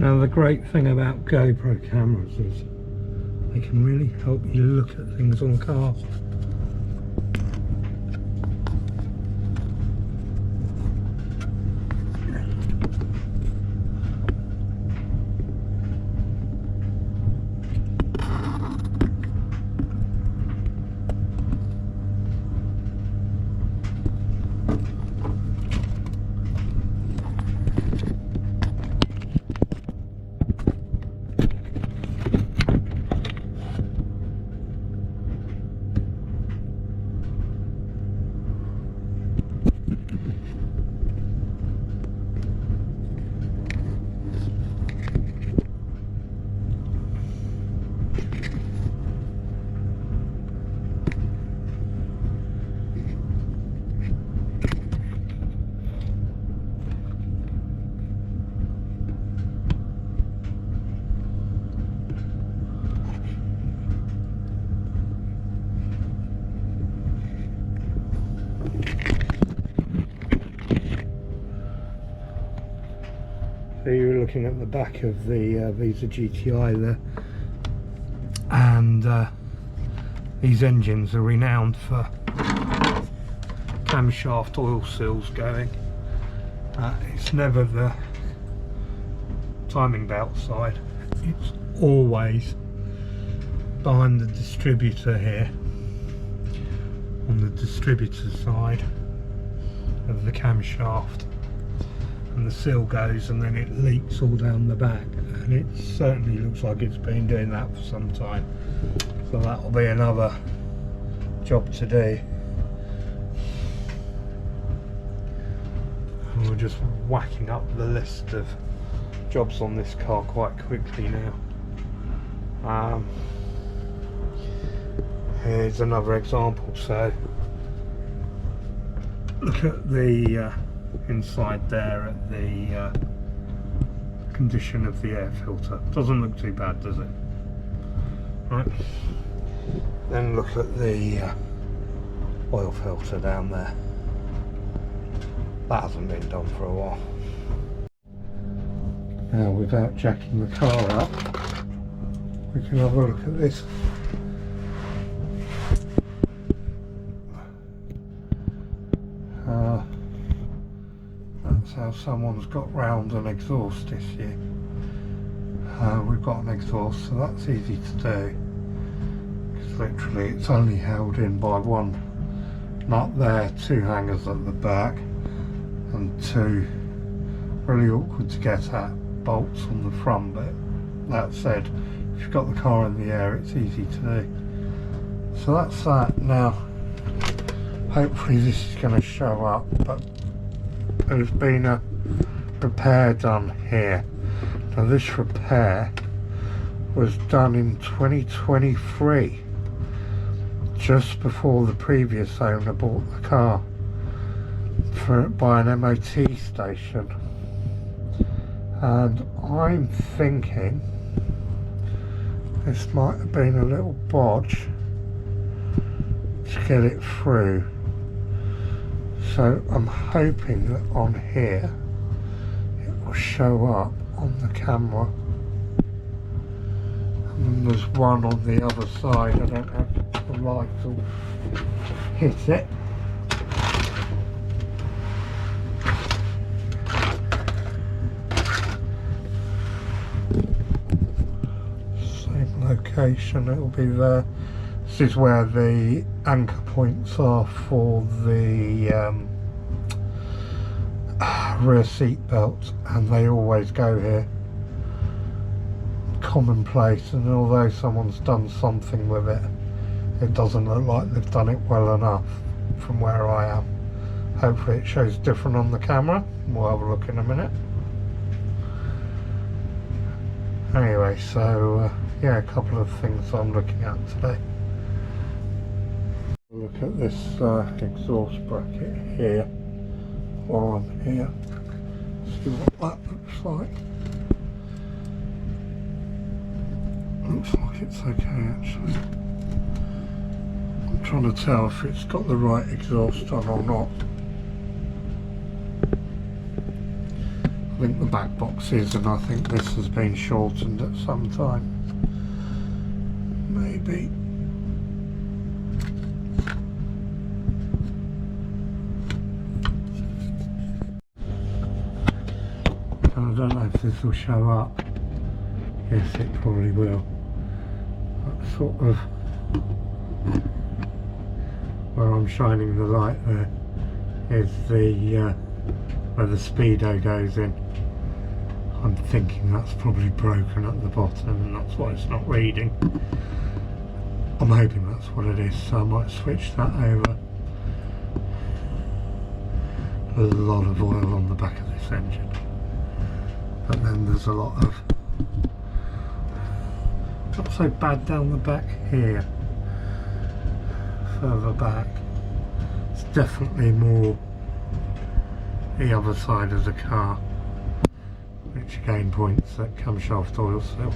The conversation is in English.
Now the great thing about GoPro cameras is they can really help you look at things on cars. So you're looking at the back of the Visa GTi there, and these engines are renowned for camshaft oil seals going. It's never the timing belt side, it's always behind the distributor here, on the distributor side of the camshaft. And the seal goes and then it leaks all down the back, and it certainly looks like it's been doing that for some time, so that'll be another job to do. And we're just whacking up the list of jobs on this car quite quickly now. Here's another example. So look at the inside there at the condition of the air filter. Doesn't look too bad, does it? Right. Then look at the oil filter down there. That hasn't been done for a while. Now, without jacking the car up, we can have a look at this. That's how someone's got round an exhaust issue. We've got an exhaust, so that's easy to do, because literally it's only held in by one nut there, two hangers at the back, and two really awkward to get at bolts on the front bit. That said, if you've got the car in the air, it's easy to do. So that's that. Now, hopefully this is going to show up, but there's been a repair done here. Now this repair was done in 2023, just before the previous owner bought the car by an MOT station, and I'm thinking this might have been a little bodge to get it through. So I'm hoping that on here it will show up on the camera, and then there's one on the other side. I don't know if the light will hit it. Same location, it'll be there. This is where the anchor points are for the rear seat belts, and they always go here. Commonplace, and although someone's done something with it, it doesn't look like they've done it well enough from where I am. Hopefully it shows different on the camera. We'll have a look in a minute. Anyway, so yeah, a couple of things I'm looking at today. Look at this exhaust bracket here while I'm here. See what that looks like. Looks like it's okay actually. I'm trying to tell if it's got the right exhaust on or not. link the back boxes, and I think this has been shortened at some time. Maybe. I don't know if this will show up. Yes, it probably will. That's sort of where I'm shining the light there is the where the speedo goes in. I'm thinking that's probably broken at the bottom and that's why it's not reading. I'm hoping that's what it is, so I might switch that over. There's a lot of oil on the back of this engine, but then there's a lot of, not so bad down the back here, further back. It's definitely more the other side of the car, which again points at camshaft oil seal.